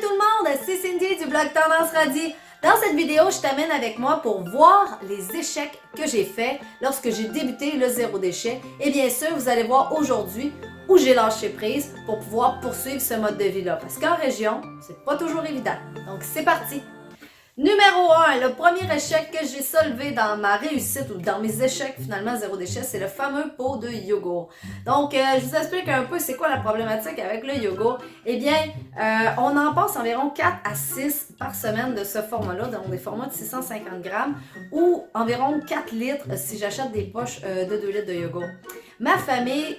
tout le monde, c'est Cindy du blog Tendance Radie. Dans cette vidéo, je t'amène avec moi pour voir les échecs que j'ai faits lorsque j'ai débuté le zéro déchet. Et bien sûr, vous allez voir aujourd'hui où j'ai lâché prise pour pouvoir poursuivre ce mode de vie-là. Parce qu'en région, c'est pas toujours évident. Donc c'est parti! Numéro 1, le premier échec que j'ai soulevé dans ma réussite ou dans mes échecs finalement zéro déchet, c'est le fameux pot de yogourt. Donc, je vous explique un peu c'est quoi la problématique avec le yogourt. Eh bien, on en passe environ 4 à 6 par semaine de ce format-là, donc des formats de 650 grammes ou environ 4 litres si j'achète des poches de 2 litres de yogourt. Ma famille,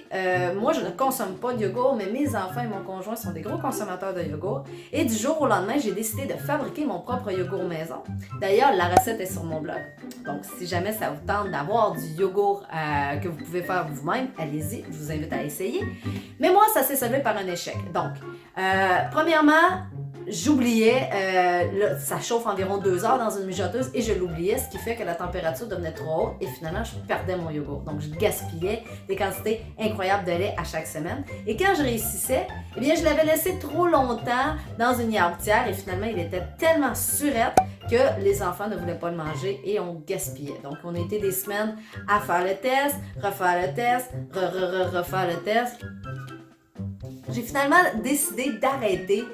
moi je ne consomme pas de yogourt, mais mes enfants et mon conjoint sont des gros consommateurs de yogourt. Et du jour au lendemain, j'ai décidé de fabriquer mon propre yogourt maison. D'ailleurs, la recette est sur mon blog. Donc, si jamais ça vous tente d'avoir du yogourt que vous pouvez faire vous-même, allez-y, je vous invite à essayer. Mais moi, ça s'est solvé par un échec. Donc, premièrement, j'oubliais, ça chauffe environ 2 heures dans une mijoteuse et je l'oubliais, ce qui fait que la température devenait trop haute et finalement je perdais mon yogourt. Donc je gaspillais des quantités incroyables de lait à chaque semaine. Et quand je réussissais, eh bien je l'avais laissé trop longtemps dans une yaourtière et finalement il était tellement surette que les enfants ne voulaient pas le manger et on gaspillait. Donc on était des semaines à faire le test, refaire le test, refaire le test. J'ai finalement décidé d'arrêter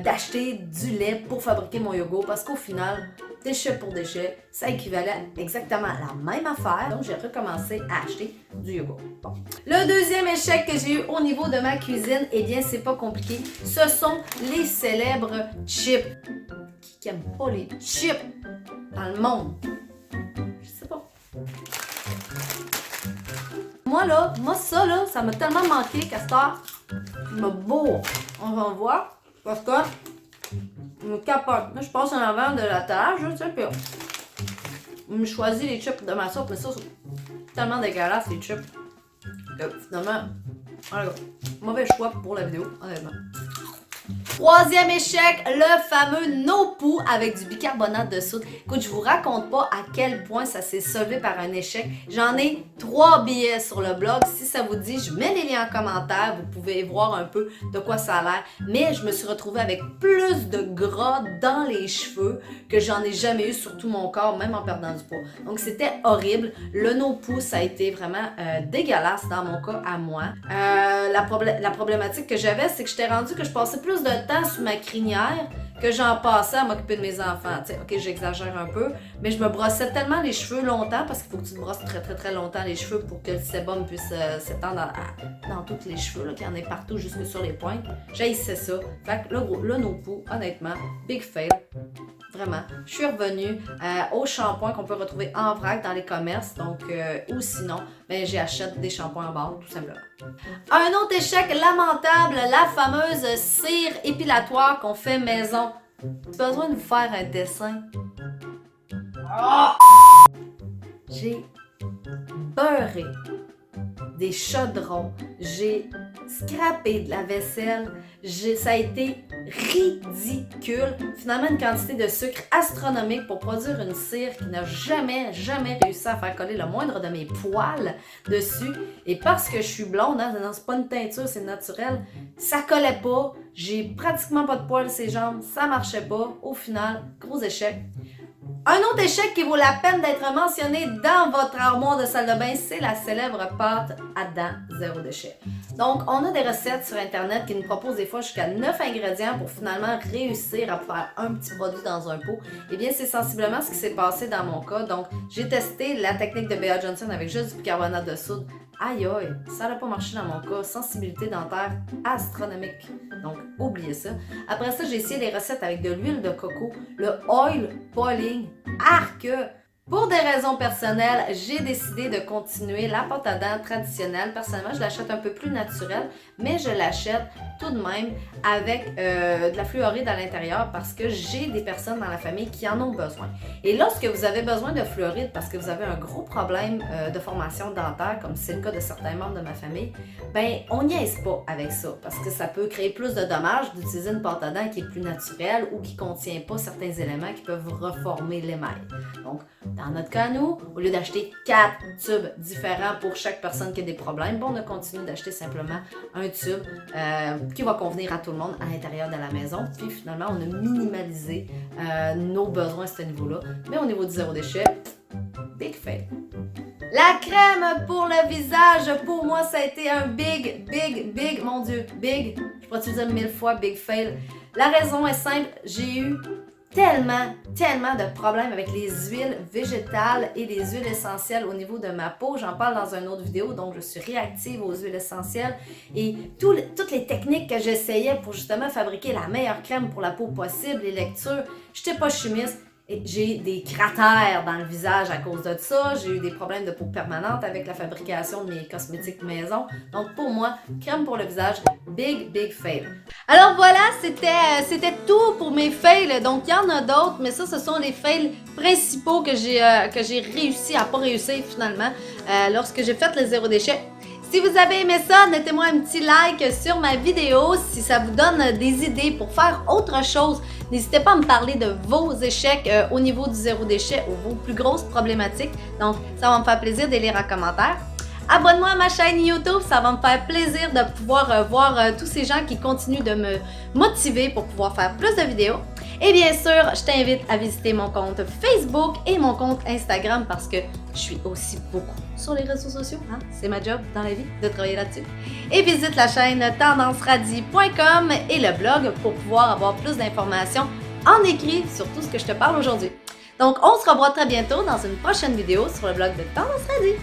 d'acheter du lait pour fabriquer mon yogourt parce qu'au final, déchet pour déchet, ça équivalait exactement à la même affaire. Donc, j'ai recommencé à acheter du yogourt. Bon. Le deuxième échec que j'ai eu au niveau de ma cuisine, eh bien, c'est pas compliqué. Ce sont les célèbres chips. Qui aime pas les chips dans le monde? Je sais pas. Moi, ça m'a tellement manqué qu'à cette heure, il m'a bourre. On va le voir. Parce que je me capote. Là, je passe en avant de la tâche, tu sais, puis je choisis les chips de ma soupe, mais ça, c'est tellement dégueulasse, les chips. Que finalement, voilà, mauvais choix pour la vidéo, honnêtement. Troisième échec, le fameux no-poo avec du bicarbonate de soude. Écoute, je vous raconte pas à quel point ça s'est solvé par un échec. J'en ai 3 billets sur le blog. Si ça vous dit, je mets les liens en commentaire. Vous pouvez voir un peu de quoi ça a l'air. Mais je me suis retrouvée avec plus de gras dans les cheveux que j'en ai jamais eu sur tout mon corps, même en perdant du poids. Donc, c'était horrible. Le no-poo, ça a été vraiment dégueulasse dans mon cas à moi. La problématique que j'avais, c'est que j'étais rendue que je passais plus de temps sous ma crinière que j'en passais à m'occuper de mes enfants. T'sais, ok, j'exagère un peu, mais je me brossais tellement les cheveux longtemps parce qu'il faut que tu te brosses très très très longtemps les cheveux pour que le sébum puisse s'étendre dans tous les cheveux, qu'il y en ait partout jusque sur les pointes. J'haïssais ça. Fait que le no-poo, honnêtement, big fail. Vraiment. Je suis revenue au shampoing qu'on peut retrouver en vrac dans les commerces. Donc, ou sinon, ben, j'achète des shampoings en barre, tout simplement. Un autre échec lamentable, la fameuse cire épilatoire qu'on fait maison. J'ai besoin de vous faire un dessin. J'ai beurré des chaudrons, j'ai scrappé de la vaisselle, ça a été ridicule. Finalement, une quantité de sucre astronomique pour produire une cire qui n'a jamais réussi à faire coller le moindre de mes poils dessus. Et parce que je suis blonde, hein, c'est pas une teinture, c'est naturel, ça collait pas. J'ai pratiquement pas de poils sur les jambes, ça marchait pas. Au final, gros échec. Un autre échec qui vaut la peine d'être mentionné dans votre armoire de salle de bain, c'est la célèbre pâte à dents zéro déchet. Donc, on a des recettes sur Internet qui nous proposent des fois jusqu'à 9 ingrédients pour finalement réussir à faire un petit produit dans un pot. Eh bien, c'est sensiblement ce qui s'est passé dans mon cas. Donc, j'ai testé la technique de B.A. Johnson avec juste du bicarbonate de soude. Aïe aïe, ça n'a pas marché dans mon cas. Sensibilité dentaire astronomique. Donc, oubliez ça. Après ça, j'ai essayé les recettes avec de l'huile de coco, le oil pulling, arc. Pour des raisons personnelles, j'ai décidé de continuer la pâte à dents traditionnelle. Personnellement, je l'achète un peu plus naturelle, mais je l'achète tout de même avec de la fluoride à l'intérieur parce que j'ai des personnes dans la famille qui en ont besoin. Et lorsque vous avez besoin de fluoride parce que vous avez un gros problème de formation dentaire, comme c'est le cas de certains membres de ma famille, ben on niaise pas avec ça parce que ça peut créer plus de dommages d'utiliser une pâte à dents qui est plus naturelle ou qui contient pas certains éléments qui peuvent reformer l'émail. Donc, Dans notre cas, nous, au lieu d'acheter 4 tubes différents pour chaque personne qui a des problèmes, on a continué d'acheter simplement un tube qui va convenir à tout le monde à l'intérieur de la maison. Puis finalement, on a minimalisé nos besoins à ce niveau-là. Mais au niveau du zéro déchet, big fail. La crème pour le visage, pour moi, ça a été un big, mon Dieu, big, je pourrais te dire 1000 fois big fail. La raison est simple, j'ai eu tellement de problèmes avec les huiles végétales et les huiles essentielles au niveau de ma peau. J'en parle dans une autre vidéo, donc je suis réactive aux huiles essentielles et toutes les techniques que j'essayais pour justement fabriquer la meilleure crème pour la peau possible, les lectures, je n'étais pas chimiste. Et j'ai des cratères dans le visage à cause de ça. J'ai eu des problèmes de peau permanente avec la fabrication de mes cosmétiques maison. Donc pour moi, crème pour le visage, big fail. Alors voilà, c'était tout pour mes fails. Donc il y en a d'autres, mais ça, ce sont les fails principaux que j'ai réussi à pas réussir finalement lorsque j'ai fait le zéro déchet. Si vous avez aimé ça, mettez-moi un petit like sur ma vidéo. Si ça vous donne des idées pour faire autre chose, n'hésitez pas à me parler de vos échecs au niveau du zéro déchet ou vos plus grosses problématiques. Donc, ça va me faire plaisir de lire en commentaire. Abonne-moi à ma chaîne YouTube, ça va me faire plaisir de pouvoir voir tous ces gens qui continuent de me motiver pour pouvoir faire plus de vidéos. Et bien sûr, je t'invite à visiter mon compte Facebook et mon compte Instagram parce que je suis aussi beaucoup sur les réseaux sociaux. Hein? C'est ma job dans la vie de travailler là-dessus. Et visite la chaîne tendanceradie.com et le blog pour pouvoir avoir plus d'informations en écrit sur tout ce que je te parle aujourd'hui. Donc, on se revoit très bientôt dans une prochaine vidéo sur le blog de Tendance Radie.